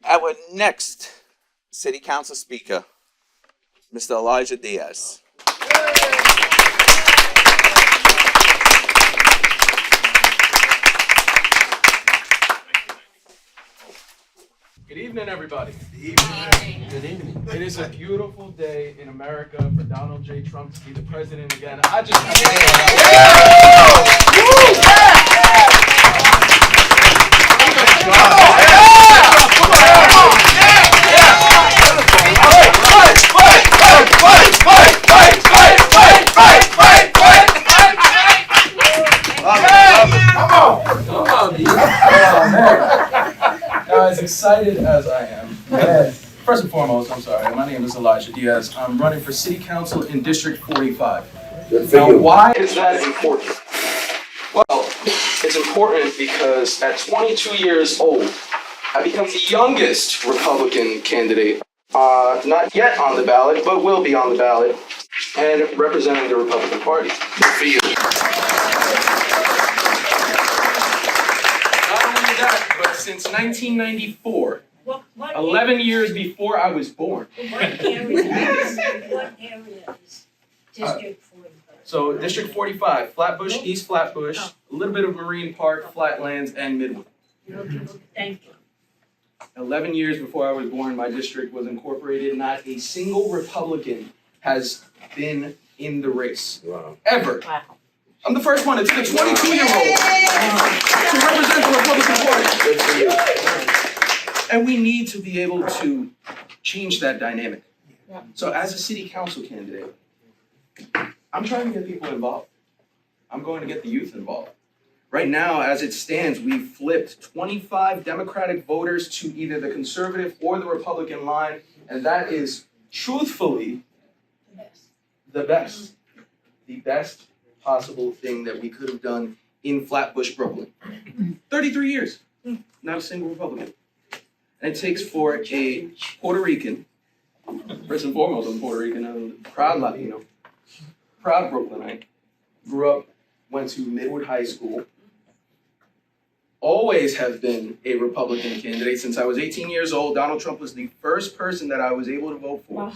Our next City Council Speaker, Mr. Elijah Diaz. Good evening, everybody. Good evening. It is a beautiful day in America for Donald J. Trump to be the president again. As excited as I am, first and foremost, I'm sorry, my name is Elijah Diaz. I'm running for City Council in District 45. Now, why is that important? Well, it's important because at 22 years old, I become the youngest Republican candidate, not yet on the ballot, but will be on the ballot, and representing the Republican Party. But since 1994, 11 years before I was born. What areas? District 45. So District 45, Flatbush, East Flatbush, a little bit of Marine Park, Flatlands, and Midwood. Thank you. 11 years before I was born, my district was incorporated. Not a single Republican has been in the race. Wow. Ever. Wow. I'm the first one. It's the 22-year-old to represent the Republican Party. Good for you. And we need to be able to change that dynamic. So as a city council candidate, I'm trying to get people involved. I'm going to get the youth involved. Right now, as it stands, we've flipped 25 Democratic voters to either the conservative or the Republican line, and that is truthfully the best possible thing that we could have done in Flatbush, Brooklyn. 33 years, not a single Republican. And it takes for a Puerto Rican, first and foremost, I'm Puerto Rican, I'm a proud Latino, proud Brooklynite, grew up, went to Midwood High School, always have been a Republican candidate since I was 18 years old. Donald Trump was the first person that I was able to vote for.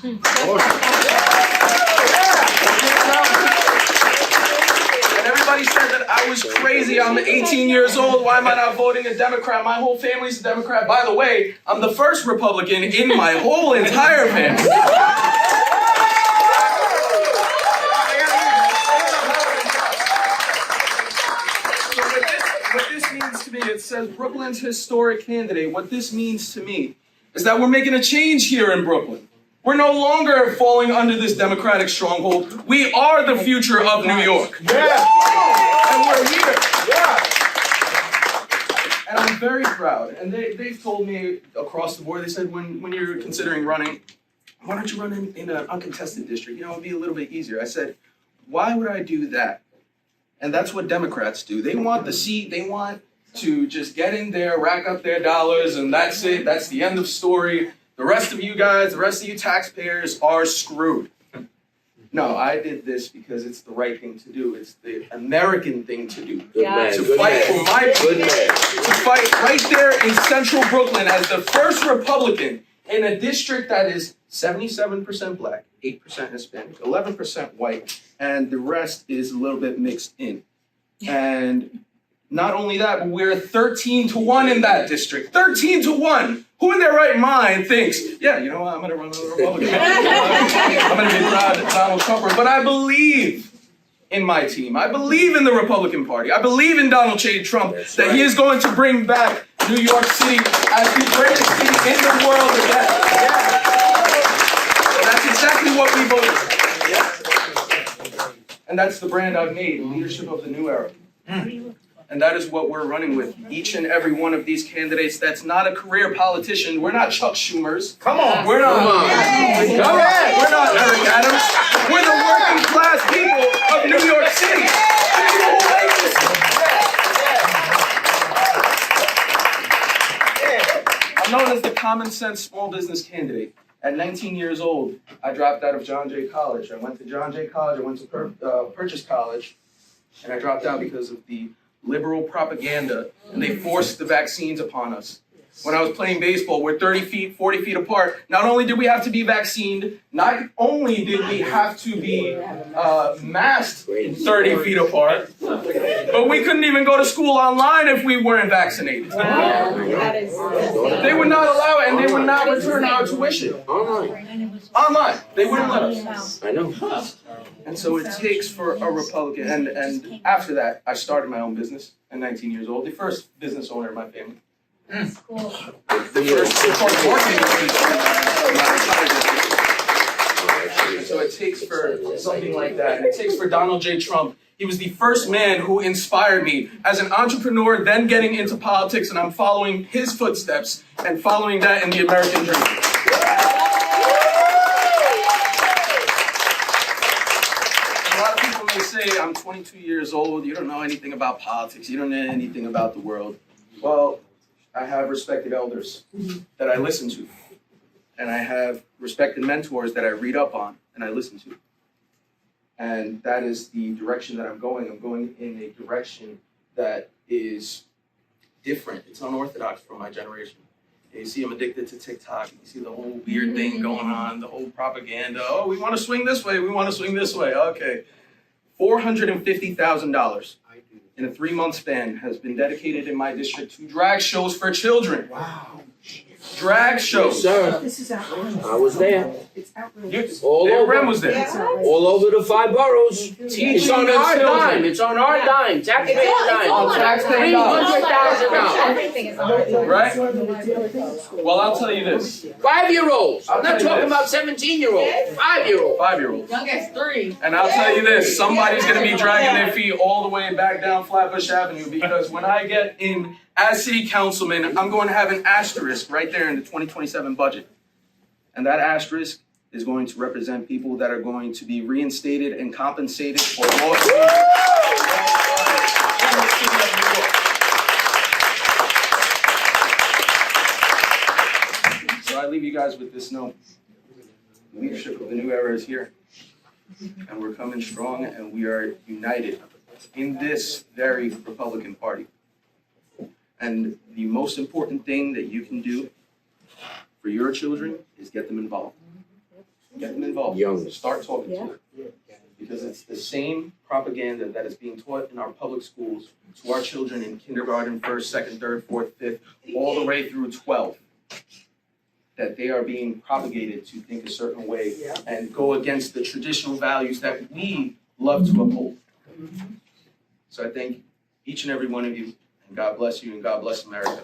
And everybody said that I was crazy. I'm 18 years old. Why am I not voting a Democrat? My whole family's a Democrat. By the way, I'm the first Republican in my whole entire family. So what this means to me, it says Brooklyn's historic candidate. What this means to me is that we're making a change here in Brooklyn. We're no longer falling under this Democratic stronghold. We are the future of New York. Yeah. And we're here. Yeah. And I'm very proud. And they've told me across the board, they said, when you're considering running, why don't you run in an uncontested district? You know, it'd be a little bit easier. I said, why would I do that? And that's what Democrats do. They want the seat. They want to just get in there, rack up their dollars, and that's it. That's the end of story. The rest of you guys, the rest of you taxpayers are screwed. No, I did this because it's the right thing to do. It's the American thing to do. Good man. To Good fight man. for my people. Good man. To fight right there in central Brooklyn as the first Republican in a district that is 77% black, 8% Hispanic, 11% white, and the rest is a little bit mixed in. And not only that, but we're 13-1 in that district. 13-1. Who in their right mind thinks, yeah, you know what, I'm going to run as a Republican. I'm going to be proud of Donald Trump. But I believe in my team. I believe in the Republican Party. I believe in Donald J. Trump, that he is going to bring back New York City as the greatest city in the world again. And that's exactly what we voted for. And that's the brand I've made, leadership of the new era. And that is what we're running with. Each and every one of these candidates that's not a career politician. We're not Chuck Schumers. Come on. We're not. Come on. We're not Eric Adams. We're the working class people of New York City. I'm known as the common sense small business candidate. At 19 years old, I dropped out of John Jay College. I went to John Jay College. I went to Purchase College, and I dropped out because of the liberal propaganda, and they forced the vaccines upon us. when I was playing baseball, we're 30 feet, 40 feet apart. Not only did we have to be vaccinated, not only did we have to be masked 30 feet apart, but we couldn't even go to school online if we weren't vaccinated. They would not allow it, and they would not return our tuition. Online. They wouldn't let us. I know. And so it takes for a Republican, and after that, I started my own business at 19 years old, the first business owner in my family. The first working and so it takes for something like that, and it takes for Donald J. Trump. He was the first man who inspired me as an entrepreneur, then getting into politics, and I'm following his footsteps and following that in the American dream. A lot of people may say, I'm 22 years old, you don't know anything about politics, you don't know anything about the world. Well, I have respected elders that I listen to, and I have respected mentors that I read up on and I listen to. And that is the direction that I'm going. I'm going in a direction that is different. It's unorthodox for my generation. You see, I'm addicted to TikTok. You see the whole weird thing going on, the whole propaganda. Oh, we want to swing this way. We want to swing this way. Okay. $450,000 in a 3-month span has been dedicated in my district to drag shows for children. Wow. Drag shows. Sir, This is outrageous. I was there. It's outrageous. All Ram over. was there. All over the 5 boroughs. Teaching It's on the our children. dime. It's on our dime. Taxpayer dime. all on our taxpayer dime. $300,000. Everything is on our dime. Right? Well, I'll tell you this. 5-year-olds. I'm I'll not tell you talking this. about 17-year-olds. 5-year-olds. 5-year-olds. Youngest 3. And I'll tell you this, somebody's gonna be dragging their feet all the way back down Flatbush Avenue, because when I get in as city councilman, I'm going to have an asterisk right there in the 2027 budget. And that asterisk is going to represent people that are going to be reinstated and compensated for lost wages in the city of New York. So I leave you guys with this note. The leadership of the new era is here. And we're coming strong, and we are united in this very Republican Party. And the most important thing that you can do for your children is get them involved. Get them involved. Young. Start talking to them. Because it's the same propaganda that is being taught in our public schools to our children in kindergarten, 1st, 2nd, 3rd, 4th, 5th, all the way through 12. That they are being propagated to think a certain way and go against the traditional values that we love to uphold. So I thank each and every one of you, and God bless you, and God bless America.